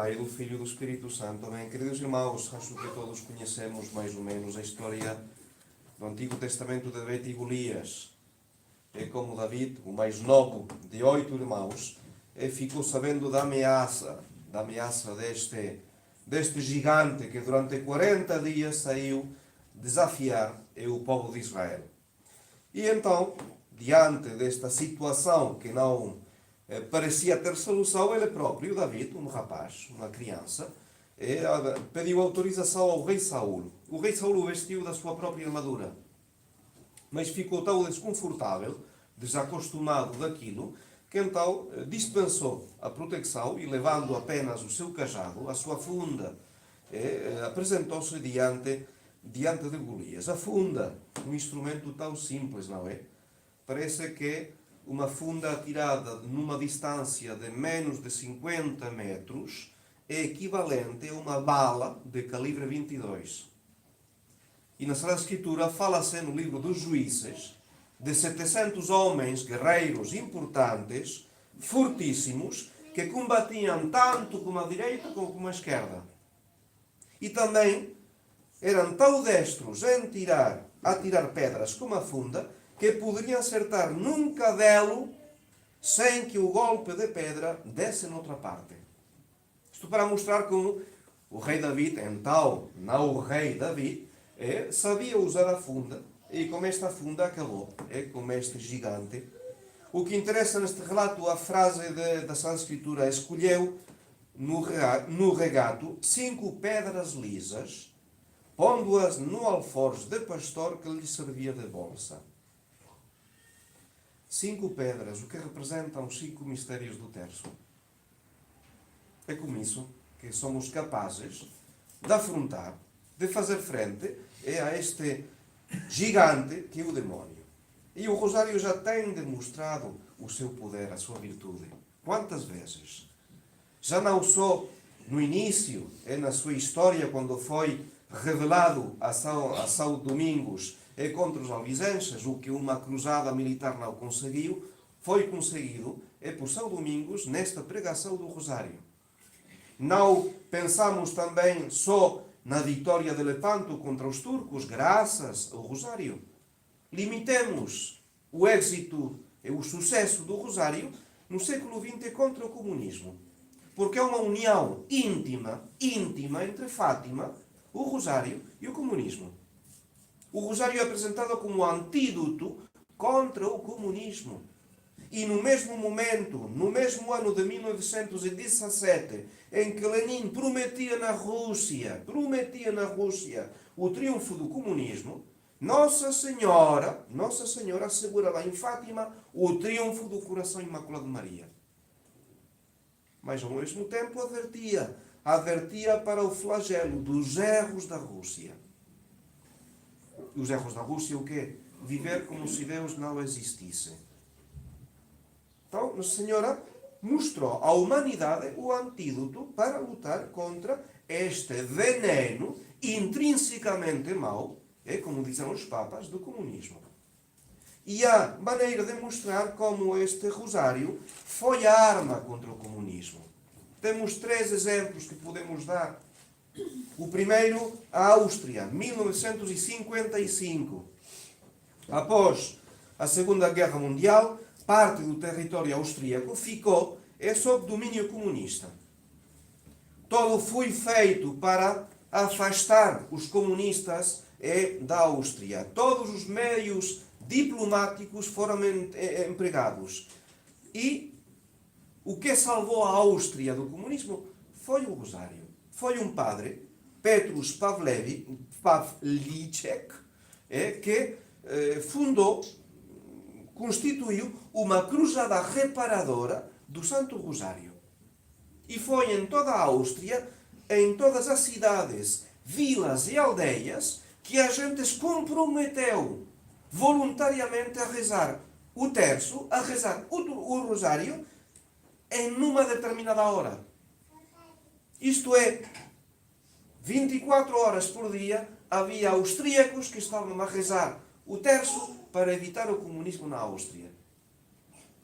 Pai, do Filho e do Espírito Santo. Amém. Queridos irmãos, acho que todos conhecemos mais ou menos a história do Antigo Testamento de David e Golias. É como David, o mais novo de 8 irmãos, ficou sabendo da ameaça deste gigante que durante 40 dias saiu desafiar o povo de Israel. E então, diante desta situação que não parecia ter solução, ele próprio, David, um rapaz, uma criança, pediu autorização ao rei Saul. O rei Saul o vestiu da sua própria armadura, mas ficou tão desconfortável, desacostumado daquilo, que então dispensou a proteção e, levando apenas o seu cajado, a sua funda, apresentou-se diante de Golias. A funda, um instrumento tão simples, não é? Parece que uma funda atirada numa distância de menos de 50 metros é equivalente a uma bala de calibre 22. E na Sagrada Escritura fala-se no livro dos Juízes de 700 homens guerreiros importantes, fortíssimos, que combatiam tanto com a direita como com a esquerda. E também eram tão destros a tirar pedras com a funda que poderiam acertar num cadelo sem que o golpe de pedra desse noutra parte. Isto para mostrar como o rei David, então, não o rei David, sabia usar a funda, e com esta funda acabou, com este gigante. O que interessa neste relato, a frase da Santa Escritura: escolheu no regato 5 pedras lisas, pondo-as no alforje de pastor que lhe servia de bolsa. 5 pedras, o que representam os 5 mistérios do terço. É com isso que somos capazes de afrontar, de fazer frente a este gigante que é o demónio. E o Rosário já tem demonstrado o seu poder, a sua virtude. Quantas vezes? Já não só no início, na sua história, quando foi revelado a São Domingos contra os albigenses, o que uma cruzada militar não conseguiu, foi conseguido por São Domingos nesta pregação do Rosário. Não pensamos também só na vitória de Lepanto contra os turcos, graças ao Rosário. Limitemos o êxito e o sucesso do Rosário no século XX contra o comunismo. Porque é uma união íntima entre Fátima, o Rosário e o comunismo. O Rosário é apresentado como antídoto contra o comunismo. E no mesmo momento, no mesmo ano de 1917, em que Lenin prometia na Rússia o triunfo do comunismo, Nossa Senhora assegurava em Fátima o triunfo do coração imaculado de Maria. Mas ao mesmo tempo advertia para o flagelo dos erros da Rússia. Os erros da Rússia, o quê? Viver como se Deus não existisse. Então, Nossa Senhora mostrou à humanidade o antídoto para lutar contra este veneno intrinsecamente mau, como dizem os papas, do comunismo. E há maneira de mostrar como este Rosário foi a arma contra o comunismo. Temos 3 exemplos que podemos dar. O primeiro, a Áustria, 1955. Após a Segunda Guerra Mundial, parte do território austríaco ficou sob domínio comunista. Todo foi feito para afastar os comunistas da Áustria. Todos os meios diplomáticos foram empregados. E o que salvou a Áustria do comunismo foi o Rosário. Foi um padre, Petrus Pavlicek, que constituiu uma cruzada reparadora do Santo Rosário. E foi em toda a Áustria, em todas as cidades, vilas e aldeias, que a gente se comprometeu voluntariamente a rezar o terço, a rezar o Rosário, em uma determinada hora. Isto é, 24 horas por dia havia austríacos que estavam a rezar o terço para evitar o comunismo na Áustria.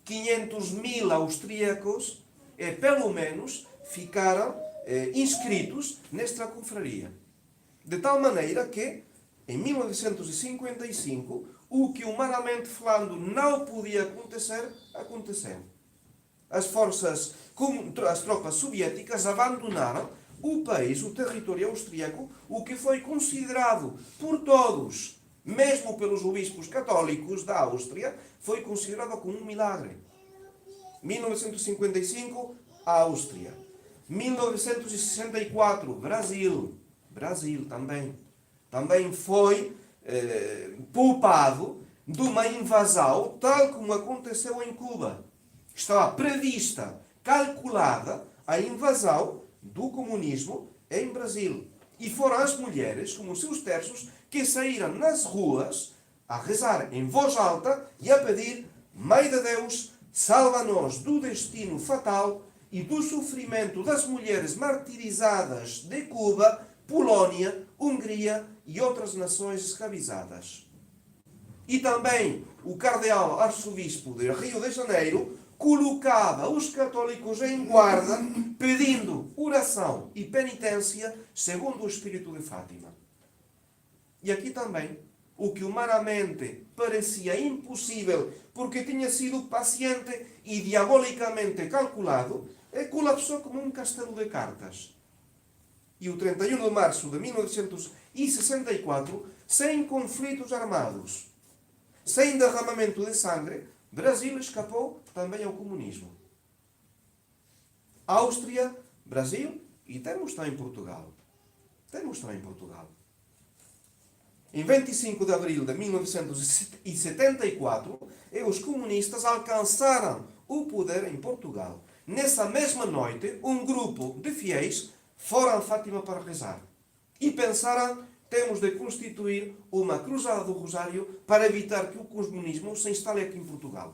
500.000 austríacos, pelo menos, ficaram inscritos nesta confraria. De tal maneira que, em 1955, o que humanamente falando não podia acontecer, aconteceu. As tropas soviéticas abandonaram o país, o território austríaco, o que foi considerado por todos, mesmo pelos obispos católicos da Áustria, foi considerado como um milagre. 1955, Áustria. 1964, Brasil. Brasil também foi poupado de uma invasão, tal como aconteceu em Cuba. Estava prevista, calculada, a invasão do comunismo em Brasil. E foram as mulheres, como seus terços, que saíram nas ruas a rezar em voz alta e a pedir: Mãe de Deus, salva-nos do destino fatal e do sofrimento das mulheres martirizadas de Cuba, Polónia, Hungria e outras nações escravizadas. E também o cardeal arcebispo de Rio de Janeiro colocava os católicos em guarda, pedindo oração e penitência segundo o Espírito de Fátima. E aqui também, o que humanamente parecia impossível, porque tinha sido paciente e diabolicamente calculado, colapsou como um castelo de cartas. E o 31 de março de 1964, sem conflitos armados, sem derramamento de sangue, Brasil escapou também ao comunismo. Áustria, Brasil e temos também Portugal. Em 25 de abril de 1974, os comunistas alcançaram o poder em Portugal. Nessa mesma noite, um grupo de fiéis foram a Fátima para rezar. E pensaram: temos de constituir uma cruzada do Rosário para evitar que o comunismo se instale aqui em Portugal.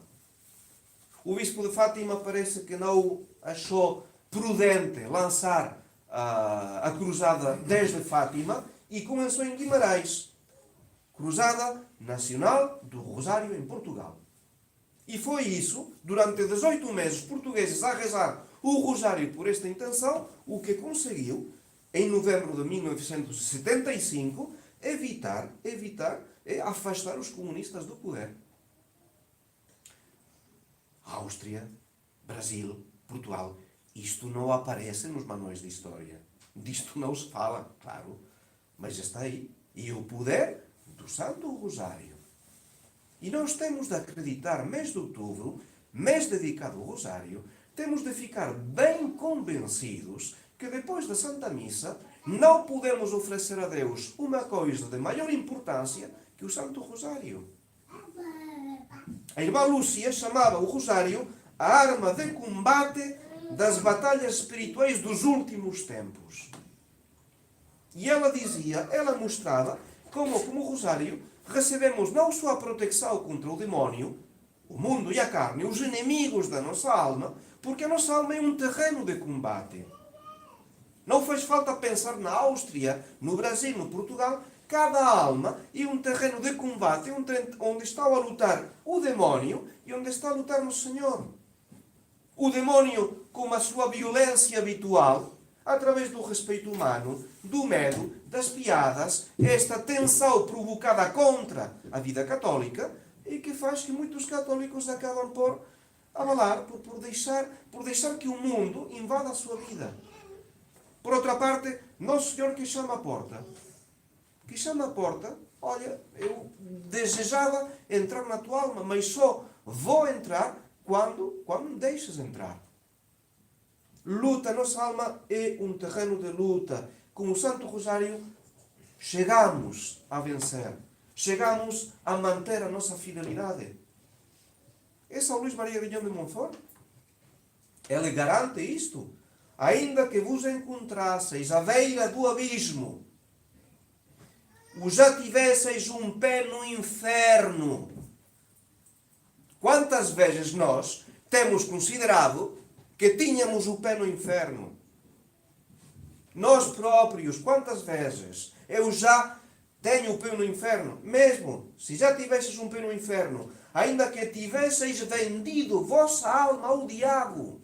O bispo de Fátima parece que não achou prudente lançar a cruzada desde Fátima e começou em Guimarães. Cruzada Nacional do Rosário em Portugal. E foi isso, durante 18 meses portugueses a rezar o Rosário por esta intenção, o que conseguiu, em novembro de 1975, evitar afastar os comunistas do poder. Áustria, Brasil, Portugal. Isto não aparece nos manuais de história. Disto não se fala, claro, mas está aí. E o poder do Santo Rosário. E nós temos de acreditar, mês de outubro, mês dedicado ao Rosário, temos de ficar bem convencidos que depois da Santa Missa não podemos oferecer a Deus uma coisa de maior importância que o Santo Rosário. A irmã Lúcia chamava o Rosário a arma de combate das batalhas espirituais dos últimos tempos. E ela mostrava como o Rosário recebemos não só a proteção contra o demónio, o mundo e a carne, os inimigos da nossa alma, porque a nossa alma é um terreno de combate. Não faz falta pensar na Áustria, no Brasil, no Portugal. Cada alma é um terreno de combate onde está a lutar o demónio e onde está a lutar o Senhor. O demónio, com a sua violência habitual, através do respeito humano, do medo, das piadas, esta tensão provocada contra a vida católica, e que faz que muitos católicos acabam por abalar, por deixar que o mundo invada a sua vida. Por outra parte, Nosso Senhor que chama à porta. Olha, eu desejava entrar na tua alma, mas só vou entrar quando me deixas entrar. Luta, nossa alma é um terreno de luta. Com o Santo Rosário, chegamos a vencer. Chegamos a manter a nossa fidelidade. É São Luís Maria Grignion de Montfort. Ele garante isto. Ainda que vos encontrasseis à beira do abismo, ou já tivesseis um pé no inferno. Quantas vezes nós temos considerado que tínhamos o pé no inferno? Nós próprios, quantas vezes eu já tenho o pé no inferno? Mesmo se já tivesseis um pé no inferno, ainda que tivesseis vendido vossa alma ao diabo,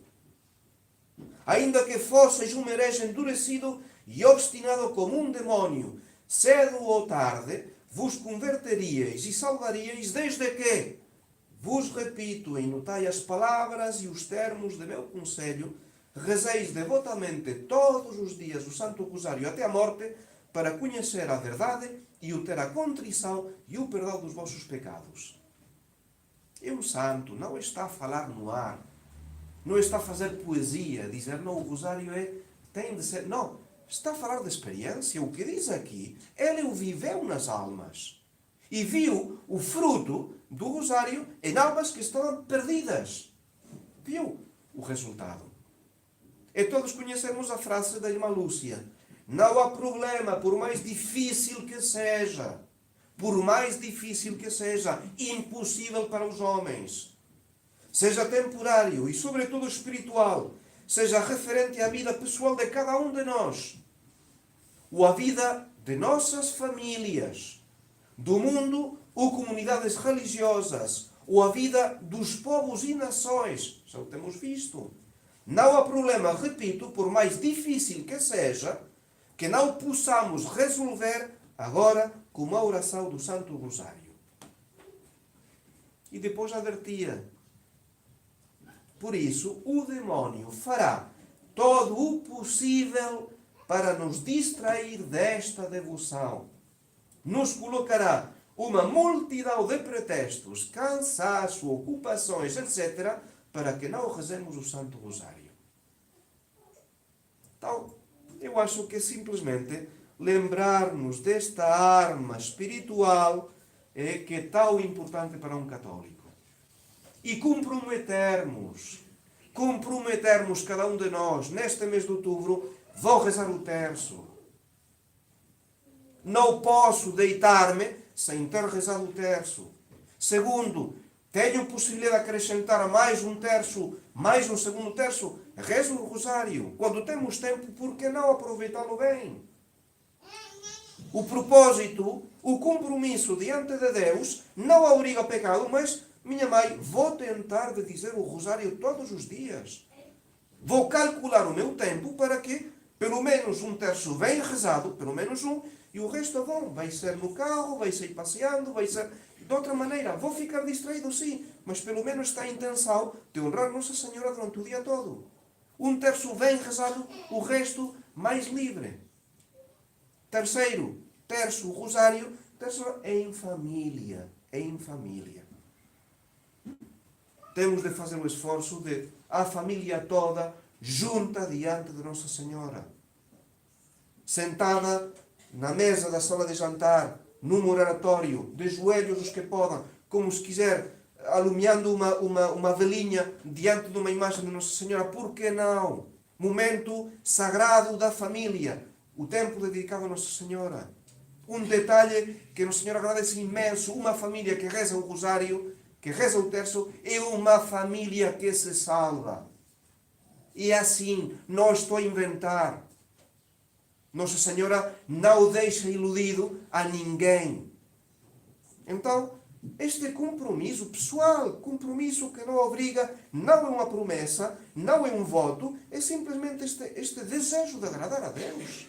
ainda que fosseis um herege endurecido e obstinado como um demónio, cedo ou tarde vos converteríeis e salvaríeis, desde que, vos repito, e notai as palavras e os termos de meu conselho, rezeis devotamente todos os dias o Santo Rosário até a morte, para conhecer a verdade e obter a contrição e o perdão dos vossos pecados. E um santo não está a falar no ar, não está a fazer poesia, dizer, não, o Rosário tem de ser... Não, está a falar de experiência. O que diz aqui, ele o viveu nas almas. E viu o fruto do Rosário em almas que estavam perdidas. Viu o resultado. E todos conhecemos a frase da irmã Lúcia. Não há problema, por mais difícil que seja. Por mais difícil que seja, impossível para os homens. Seja temporário e, sobretudo, espiritual. Seja referente à vida pessoal de cada um de nós. Ou à vida de nossas famílias. Do mundo ou comunidades religiosas. Ou à vida dos povos e nações. Já o temos visto. Não há problema, repito, por mais difícil que seja, que não possamos resolver agora com a oração do Santo Rosário. E depois advertia. Por isso, o demónio fará todo o possível para nos distrair desta devoção. Nos colocará uma multidão de pretextos, cansaço, ocupações, etc., para que não rezemos o Santo Rosário. Então, eu acho que simplesmente lembrar-nos desta arma espiritual que é tão importante para um católico. E comprometermos cada um de nós, neste mês de outubro, vou rezar o terço. Não posso deitar-me sem ter rezado o terço. Segundo, tenho possibilidade de acrescentar mais um terço, mais um segundo terço, rezo o rosário. Quando temos tempo, por que não aproveitá-lo bem? O propósito, o compromisso diante de Deus, não a obriga ao pecado, mas, minha mãe, vou tentar de dizer o rosário todos os dias. Vou calcular o meu tempo para que, pelo menos um terço bem rezado, pelo menos um, e o resto é bom. Vai ser no carro, vai ser passeando, vai ser... De outra maneira, vou ficar distraído, sim, mas pelo menos está a intenção de honrar Nossa Senhora durante o dia todo. Um terço bem rezado, o resto mais livre. Terceiro, terço, rosário, terço em família. Em família. Temos de fazer o esforço de a família toda junta diante de Nossa Senhora. Sentada na mesa da sala de jantar, num oratório, de joelhos os que podem, como se quiser, alumiando uma velinha diante de uma imagem de Nossa Senhora. Por que não? Momento sagrado da família. O tempo dedicado a Nossa Senhora. Um detalhe que Nossa Senhora agradece imenso. Uma família que reza o rosário, que reza o terço, é uma família que se salva. E assim, não estou a inventar. Nossa Senhora não deixa iludido a ninguém. Então, este compromisso pessoal, compromisso que não obriga, não é uma promessa, não é um voto, é simplesmente este desejo de agradar a Deus.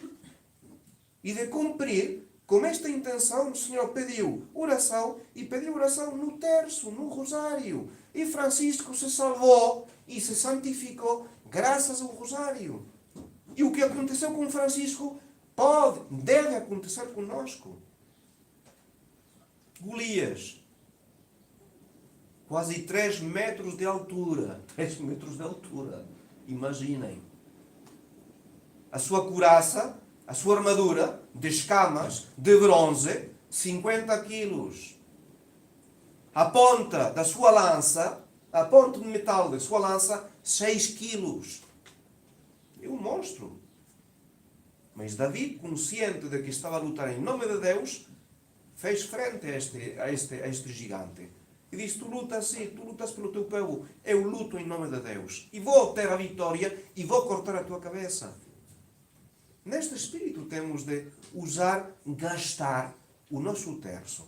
E de cumprir com esta intenção. O Senhor pediu oração e pediu oração no terço, no rosário. E Francisco se salvou e se santificou graças ao rosário. E o que aconteceu com Francisco deve acontecer conosco. Golias, quase 3 metros de altura. 3 metros de altura. Imaginem. A sua couraça, a sua armadura de escamas, de bronze, 50 quilos. A ponta da sua lança, a ponta de metal da sua lança, 6 quilos. É um monstro. Mas Davi, consciente de que estava a lutar em nome de Deus, fez frente a este gigante. E disse, tu lutas assim, tu lutas pelo teu povo, eu luto em nome de Deus. E vou ter a vitória e vou cortar a tua cabeça. Neste espírito temos de gastar o nosso terço.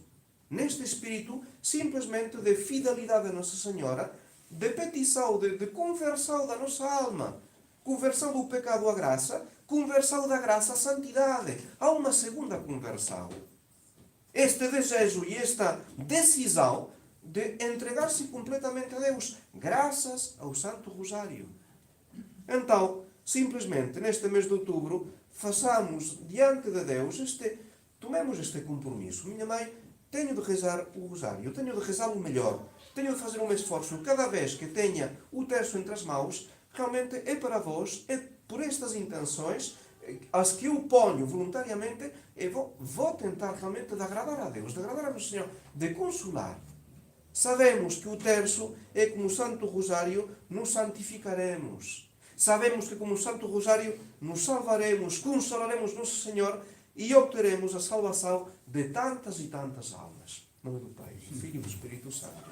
Neste espírito, simplesmente de fidelidade a Nossa Senhora, de petição, de conversão da nossa alma. Conversão do pecado à graça, conversão da graça à santidade. Há uma segunda conversão. Este desejo e esta decisão de entregar-se completamente a Deus, graças ao Santo Rosário. Então, simplesmente, neste mês de outubro, façamos diante de Deus tomemos este compromisso. Minha mãe, tenho de rezar o Rosário, tenho de rezá-lo melhor, tenho de fazer um esforço. Cada vez que tenha o terço entre as mãos, realmente é para vós, é por estas intenções, as que eu ponho voluntariamente, eu vou tentar realmente de agradar a Deus, de agradar a Nosso Senhor, de consolar. Sabemos que o terço é como o Santo Rosário, nos santificaremos. Sabemos que como o Santo Rosário nos salvaremos, consolaremos Nosso Senhor e obteremos a salvação de tantas e tantas almas. Em nome do Pai, do Filho e do Espírito Santo.